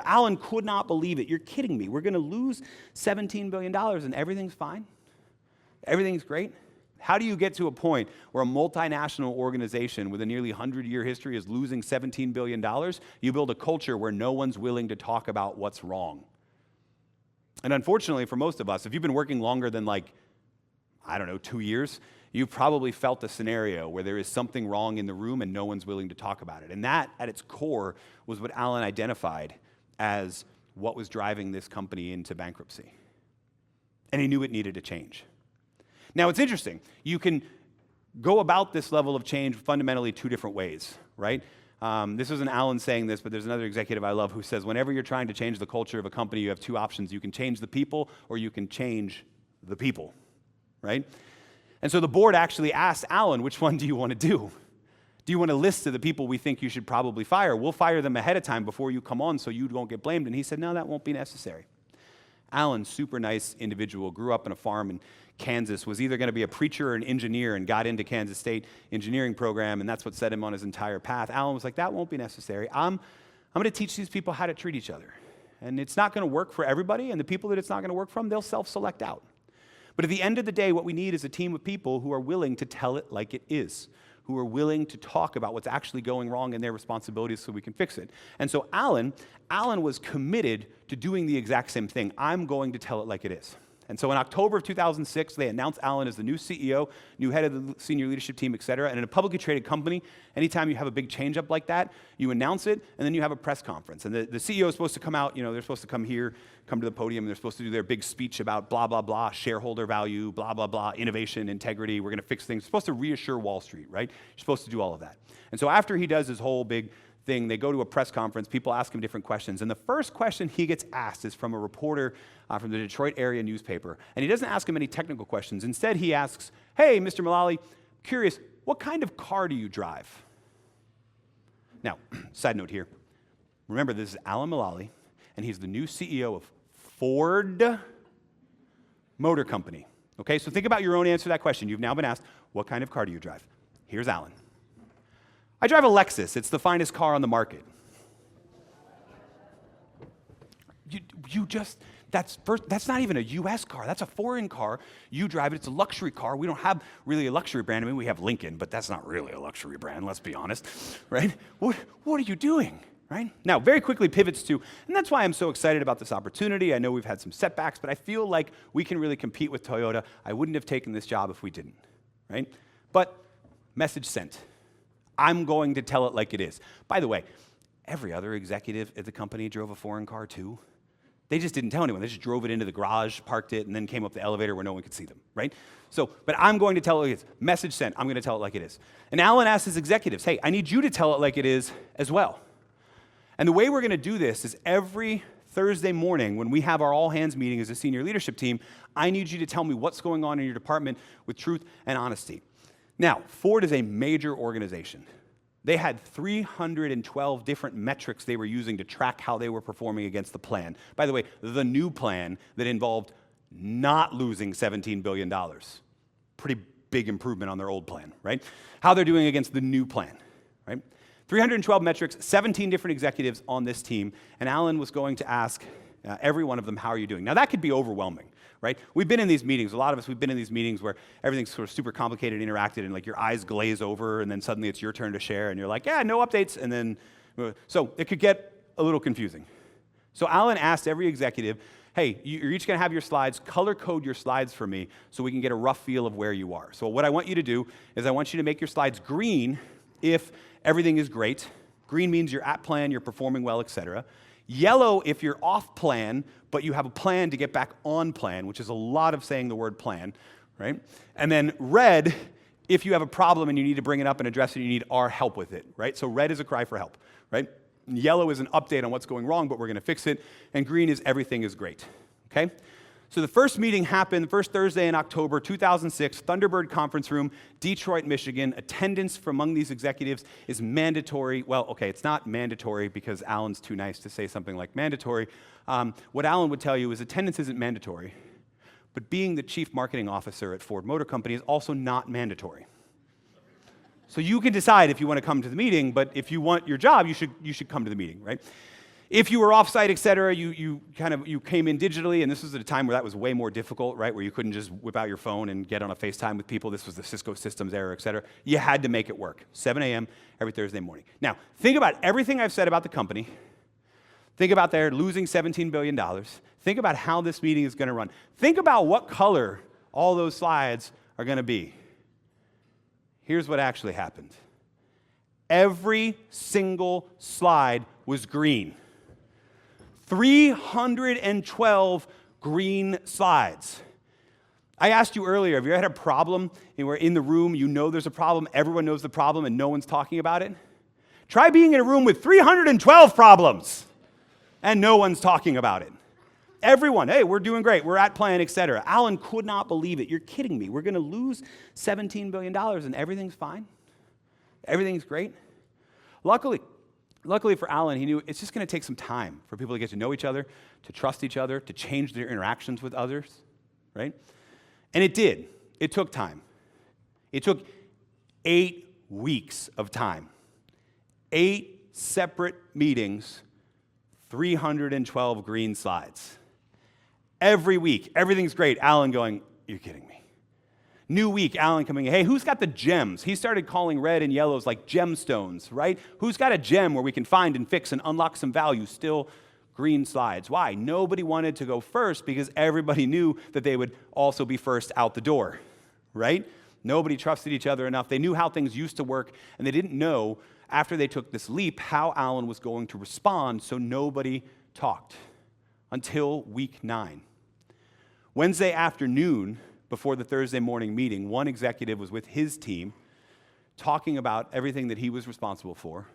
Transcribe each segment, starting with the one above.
Alan could not believe it. You're kidding me. We're going to lose $17 billion and everything's fine? Everything's great? How do you get to a point where a multinational organization with a nearly 100-year history is losing $17 billion? You build a culture where no one's willing to talk about what's wrong. And unfortunately for most of us, if you've been working longer than 2 years, you've probably felt a scenario where there is something wrong in the room and no one's willing to talk about it. And that, at its core, was what Alan identified as what was driving this company into bankruptcy. And he knew it needed to change. Now, it's interesting. You can go about this level of change fundamentally two different ways, right? This isn't Alan saying this, but there's another executive I love who says, whenever you're trying to change the culture of a company, you have two options. You can change the people, or you can change the people, right? And so the board actually asked Alan, which one do you want to do? Do you want a list of the people we think you should probably fire? We'll fire them ahead of time before you come on so you won't get blamed. And he said, no, that won't be necessary. Alan, super nice individual, grew up in a farm in Kansas, was either going to be a preacher or an engineer and got into Kansas State engineering program, and that's what set him on his entire path. Alan was like, that won't be necessary. I'm going to teach these people how to treat each other. And it's not going to work for everybody, and the people that it's not going to work from, they'll self-select out. But at the end of the day, what we need is a team of people who are willing to tell it like it is, who are willing to talk about what's actually going wrong and their responsibilities so we can fix it. And so Alan was committed to doing the exact same thing. I'm going to tell it like it is. And so in October of 2006, they announced Alan as the new CEO, new head of the senior leadership team, et cetera. And in a publicly traded company, anytime you have a big change up like that, you announce it, and then you have a press conference. And the CEO is supposed to come out, they're supposed to come here, come to the podium, and they're supposed to do their big speech about blah, blah, blah, shareholder value, blah, blah, blah, innovation, integrity, we're going to fix things. You're supposed to reassure Wall Street, right? You're supposed to do all of that. And so after he does his whole big thing, they go to a press conference, people ask him different questions, and the first question he gets asked is from a reporter from the Detroit area newspaper, and he doesn't ask him any technical questions. Instead, he asks, hey, Mr. Mulally, curious, what kind of car do you drive? Now, side note here, remember this is Alan Mulally, and he's the new CEO of Ford Motor Company. Okay, so think about your own answer to that question. You've now been asked, what kind of car do you drive? Here's Alan. I drive a Lexus. It's the finest car on the market. That's not even a U.S. car. That's a foreign car. You drive it. It's a luxury car. We don't have really a luxury brand. I mean, we have Lincoln, but that's not really a luxury brand, let's be honest, right? What are you doing, right? Now, very quickly pivots to, and that's why I'm so excited about this opportunity. I know we've had some setbacks, but I feel like we can really compete with Toyota. I wouldn't have taken this job if we didn't, right? But message sent. I'm going to tell it like it is. By the way, every other executive at the company drove a foreign car too. They just didn't tell anyone. They just drove it into the garage, parked it, and then came up the elevator where no one could see them, right? But I'm going to tell it like it is. Message sent. I'm going to tell it like it is. And Alan asked his executives, hey, I need you to tell it like it is as well. And the way we're going to do this is every Thursday morning when we have our all-hands meeting as a senior leadership team, I need you to tell me what's going on in your department with truth and honesty. Now, Ford is a major organization. They had 312 different metrics they were using to track how they were performing against the plan. By the way, the new plan that involved not losing $17 billion. Pretty big improvement on their old plan, right? How they're doing against the new plan, right? 312 metrics, 17 different executives on this team, and Alan was going to ask every one of them, how are you doing? Now, that could be overwhelming. Right? We've been in these meetings, a lot of us, we've been in these meetings where everything's sort of super complicated and interacted and like your eyes glaze over and then suddenly it's your turn to share and you're like, yeah, no updates, and then, so it could get a little confusing. So Alan asked every executive, hey, you're each gonna have your slides, color code your slides for me so we can get a rough feel of where you are. So what I want you to do is I want you to make your slides green if everything is great. Green means you're at plan, you're performing well, et cetera. Yellow if you're off plan, but you have a plan to get back on plan, which is a lot of saying the word plan, right? And then red if you have a problem and you need to bring it up and address it, you need our help with it, right? So red is a cry for help, right? And yellow is an update on what's going wrong, but we're going to fix it. And green is everything is great, okay? So the first meeting happened the first Thursday in October 2006, Thunderbird Conference Room, Detroit, Michigan. Attendance from among these executives is mandatory. Well, okay, it's not mandatory because Alan's too nice to say something like mandatory. What Alan would tell you is attendance isn't mandatory, but being the chief marketing officer at Ford Motor Company is also not mandatory. So you can decide if you want to come to the meeting, but if you want your job, you should come to the meeting, right? If you were offsite, et cetera, you came in digitally, and this was at a time where that was way more difficult, right? Where you couldn't just whip out your phone and get on a FaceTime with people. This was the Cisco systems era, et cetera. You had to make it work. 7 a.m. every Thursday morning. Now, think about everything I've said about the company. Think about their losing $17 billion. Think about how this meeting is going to run. Think about what color all those slides are going to be. Here's what actually happened. Every single slide was green. 312 green slides. I asked you earlier, have you ever had a problem and we're in the room, you know there's a problem, everyone knows the problem, and no one's talking about it? Try being in a room with 312 problems and no one's talking about it. Everyone, hey, we're doing great, we're at plan, et cetera. Alan could not believe it. You're kidding me. We're going to lose $17 billion and everything's fine? Everything's great? Luckily for Alan, he knew it's just going to take some time for people to get to know each other, to trust each other, to change their interactions with others, right? And it did. It took time. It took 8 weeks of time. 8 separate meetings, 312 green slides. Every week, everything's great. Alan going, you're kidding me. New week, Alan coming in, hey, who's got the gems? He started calling red and yellows like gemstones, right? Who's got a gem where we can find and fix and unlock some value? Still green slides. Why? Nobody wanted to go first because everybody knew that they would also be first out the door, right? Nobody trusted each other enough. They knew how things used to work, and they didn't know, after they took this leap, how Alan was going to respond, so nobody talked until week 9. Wednesday afternoon, before the Thursday morning meeting, one executive was with his team talking about everything that he was responsible for.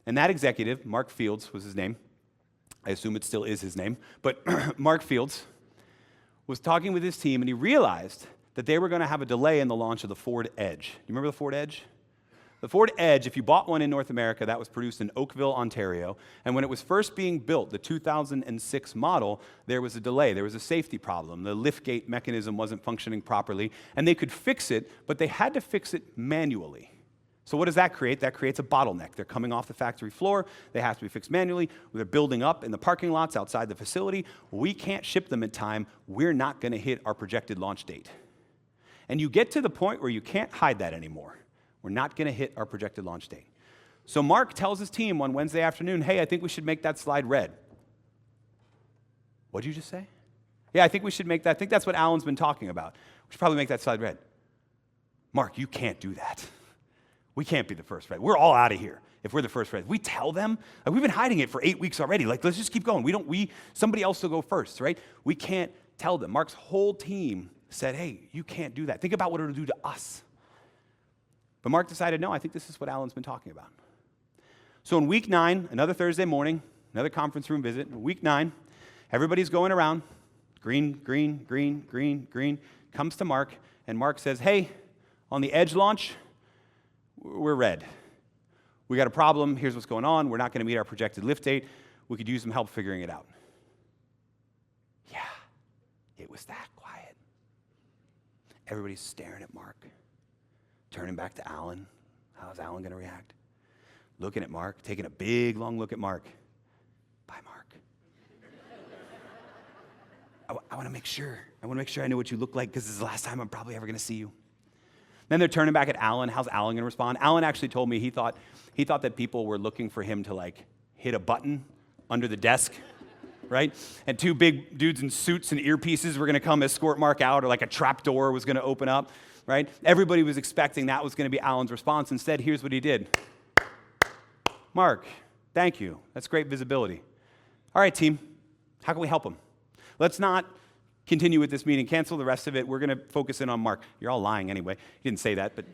And that executive, Mark Fields was his name. I assume it still is his name. But Mark Fields was talking with his team, and he realized that they were going to have a delay in the launch of the Ford Edge. You remember the Ford Edge? The Ford Edge, if you bought one in North America, that was produced in Oakville, Ontario. And when it was first being built, the 2006 model, there was a delay. There was a safety problem. The liftgate mechanism wasn't functioning properly. And they could fix it, but they had to fix it manually. So what does that create? That creates a bottleneck. They're coming off the factory floor. They have to be fixed manually. They're building up in the parking lots outside the facility. We can't ship them in time. We're not going to hit our projected launch date. And you get to the point where you can't hide that anymore. We're not going to hit our projected launch date. So Mark tells his team on Wednesday afternoon, hey, I think we should make that slide red. What'd you just say? Yeah, I think we should make that. I think that's what Alan's been talking about. We should probably make that slide red. Mark, you can't do that. We can't be the first red. We're all out of here if we're the first red. We tell them, like, we've been hiding it for 8 weeks already. Like, let's just keep going. Somebody else will go first, right? We can't tell them. Mark's whole team said, hey, you can't do that. Think about what it'll do to us. But Mark decided, no, I think this is what Alan's been talking about. So in week 9, another Thursday morning, another conference room visit. In week 9, everybody's going around. Green, green, green, green, green. Comes to Mark, and Mark says, hey, on the Edge launch, we're red. We got a problem. Here's what's going on. We're not going to meet our projected lift date. We could use some help figuring it out. Yeah, it was that quiet. Everybody's staring at Mark. Turning back to Alan. How's Alan going to react? Looking at Mark, taking a big, long look at Mark. Bye, Mark. I want to make sure. I want to make sure I know what you look like because this is the last time I'm probably ever going to see you. Then they're turning back at Alan. How's Alan going to respond? Alan actually told me he thought that people were looking for him to, like, hit a button under the desk, right? And 2 big dudes in suits and earpieces were going to come escort Mark out, or like a trap door was going to open up. Right? Everybody was expecting that was going to be Alan's response. Instead, here's what he did. Mark, thank you. That's great visibility. All right, team, how can we help him? Let's not continue with this meeting. Cancel the rest of it. We're going to focus in on Mark. You're all lying anyway. He didn't say that, but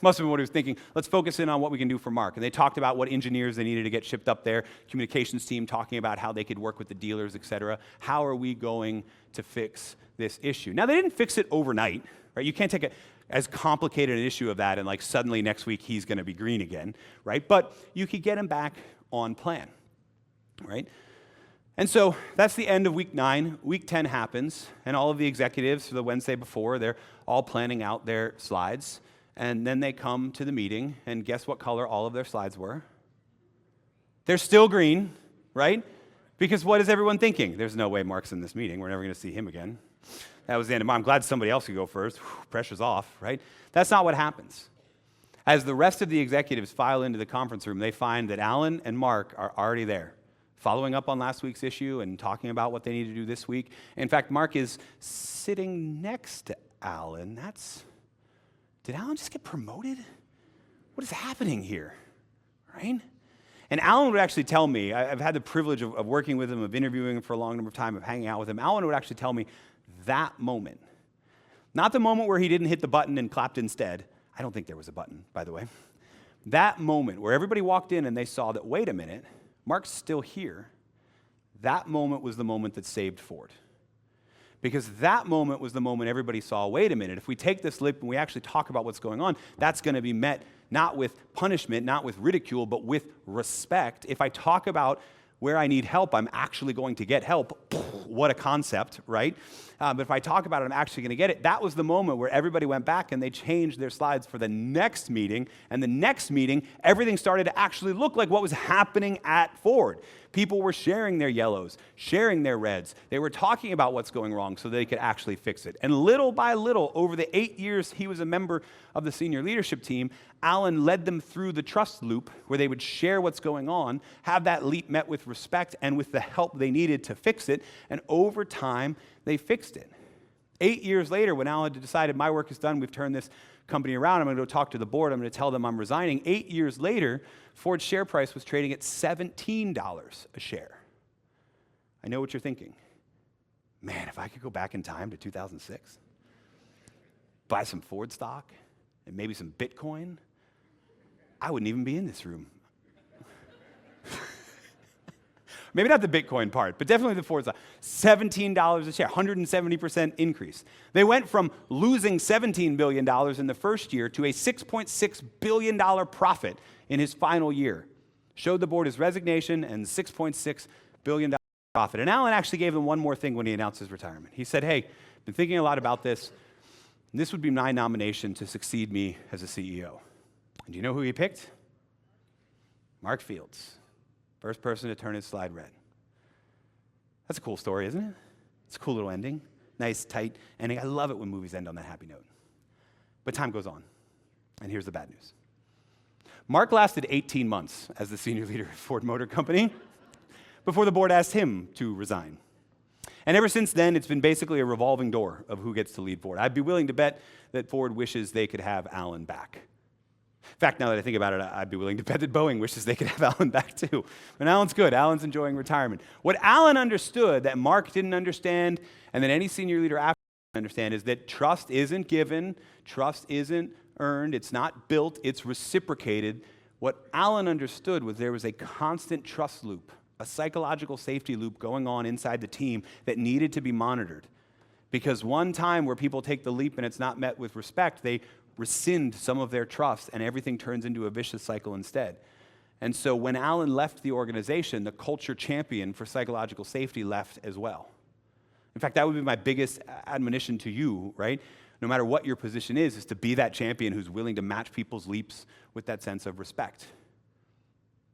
must have been what he was thinking. Let's focus in on what we can do for Mark. And they talked about what engineers they needed to get shipped up there, communications team talking about how they could work with the dealers, et cetera. How are we going to fix this issue? Now, they didn't fix it overnight. Right? You can't take as complicated an issue of that and, like, suddenly next week he's going to be green again, right? But you could get him back on plan, right? And so that's the end of week 9. Week 10 happens, and all of the executives for the Wednesday before, they're all planning out their slides, and then they come to the meeting, and guess what color all of their slides were? They're still green, right? Because what is everyone thinking? There's no way Mark's in this meeting. We're never going to see him again. That was the end of mine. I'm glad somebody else could go first. Whew, pressure's off, right? That's not what happens. As the rest of the executives file into the conference room, they find that Alan and Mark are already there, following up on last week's issue and talking about what they need to do this week. In fact, Mark is sitting next to Alan. Did Alan just get promoted? What is happening here, right? And Alan would actually tell me, I've had the privilege of working with him, of interviewing him for a long number of time, of hanging out with him. Alan would actually tell me that moment, not the moment where he didn't hit the button and clapped instead. I don't think there was a button, by the way. That moment where everybody walked in and they saw that, wait a minute, Mark's still here. That moment was the moment that saved Ford. Because that moment was the moment everybody saw, wait a minute, if we take this leap and we actually talk about what's going on, that's going to be met not with punishment, not with ridicule, but with respect. If I talk about where I need help, I'm actually going to get help. What a concept, right? But if I talk about it, I'm actually going to get it. That was the moment where everybody went back and they changed their slides for the next meeting. And the next meeting, everything started to actually look like what was happening at Ford. People were sharing their yellows, sharing their reds. They were talking about what's going wrong so they could actually fix it. And little by little, over the 8 years he was a member of the senior leadership team, Alan led them through the trust loop where they would share what's going on, have that leap met with respect and with the help they needed to fix it. And over time, they fixed it. 8 years later, when Alan decided my work is done, we've turned this company around, I'm going to go talk to the board, I'm going to tell them I'm resigning. 8 years later, Ford's share price was trading at $17 a share. I know what you're thinking. Man, if I could go back in time to 2006, buy some Ford stock and maybe some Bitcoin, I wouldn't even be in this room. Maybe not the Bitcoin part, but definitely the Ford stock. $17 a share, 170% increase. They went from losing $17 billion in the first year to a $6.6 billion profit in his final year. Showed the board his resignation and $6.6 billion profit. And Alan actually gave them one more thing when he announced his retirement. He said, hey, I've been thinking a lot about this. And this would be my nomination to succeed me as a CEO. And do you know who he picked? Mark Fields. First person to turn his slide red. That's a cool story, isn't it? It's a cool little ending. Nice, tight ending. I love it when movies end on that happy note. But time goes on. And here's the bad news. Mark lasted 18 months as the senior leader at Ford Motor Company before the board asked him to resign. And ever since then, it's been basically a revolving door of who gets to lead Ford. I'd be willing to bet that Ford wishes they could have Alan back. In fact, now that I think about it, I'd be willing to bet that Boeing wishes they could have Alan back too. But Alan's good. Alan's enjoying retirement. What Alan understood that Mark didn't understand and that any senior leader after didn't understand is that trust isn't given, trust isn't earned, it's not built, it's reciprocated. What Alan understood was there was a constant trust loop, a psychological safety loop going on inside the team that needed to be monitored. Because one time where people take the leap and it's not met with respect, they rescind some of their trust, and everything turns into a vicious cycle instead. And so when Alan left the organization, the culture champion for psychological safety left as well. In fact, that would be my biggest admonition to you, right? No matter what your position is to be that champion who's willing to match people's leaps with that sense of respect.